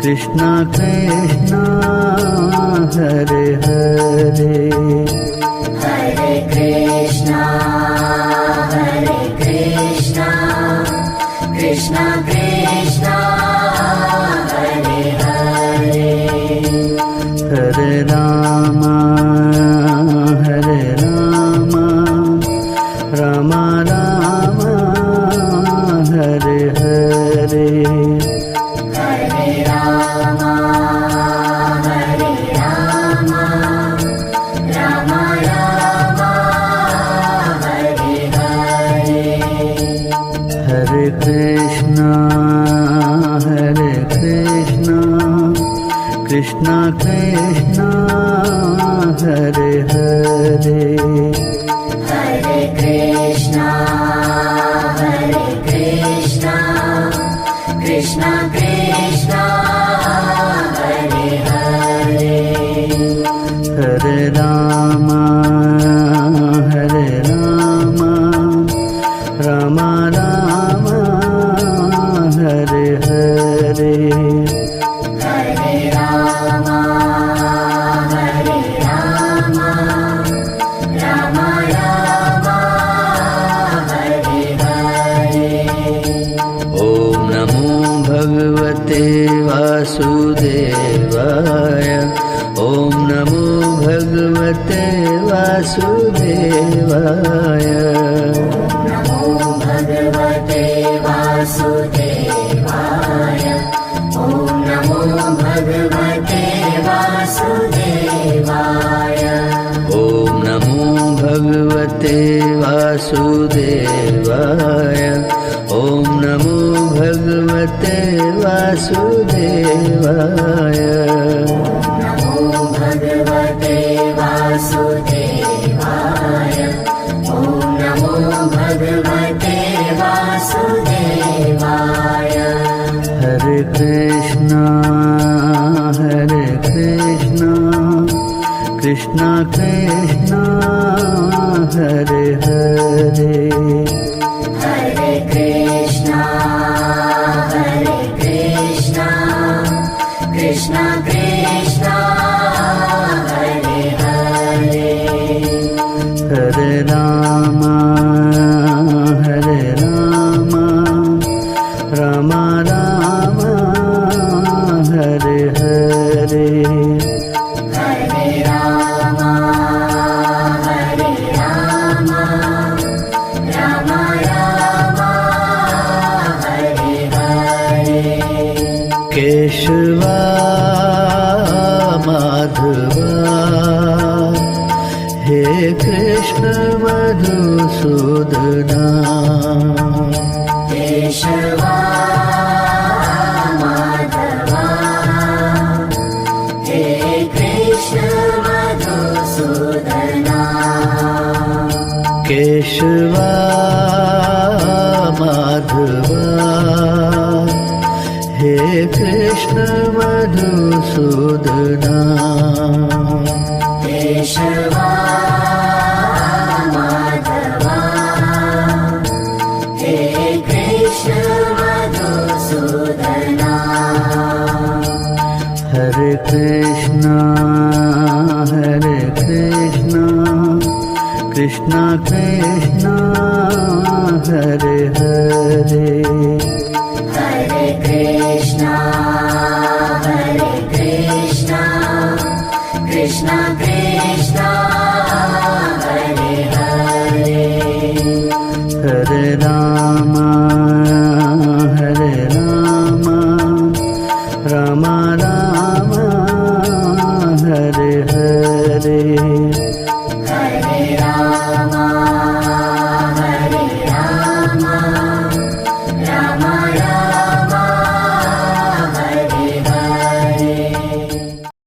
कृष्णा कृष्णा हरे हरे हरे कृष्णा कृष्णा कृष्णा हरे हरे हरे राम राम राम हरे हरे हरे राम राम राम हरे हरे हरे कृष्णा कृष्णा कृष्णा हरे हरे हरे कृष्णा कृष्णा कृष्णा हरे हरे हरे राम राम राम हरे हरे हरे राम राम हरे हरे ओम नमो भगवते वासुदेवाय ओम नमो भगवते वासुदेवाय नमो भगवते वासुदेवाय ॐ नमो भगवते वासुदेवाय ओम नमो भगवते वासुदेवाय ओम नमो भगवते वासुदेवाय नमो भगवते वासुदेवाय ॐ नमो भगवते वासुदेवाय हरे कृष्णा कृष्णा कृष्णा हरे हरे हरे कृष्णा कृष्णा कृष्णा हरे हरे हरे राम राम राम हरे हरे हरे राम राम हरे हरे केशवा माधवा हे कृष्ण मधुसूदना केशवा माधवा हे कृष्ण मधुसूदना केशवा माधवा हे कृष्ण मधुसूदना केशवा माधवा हे कृष्ण मधुसूदना हरे कृष्णा कृष्णा कृष्णा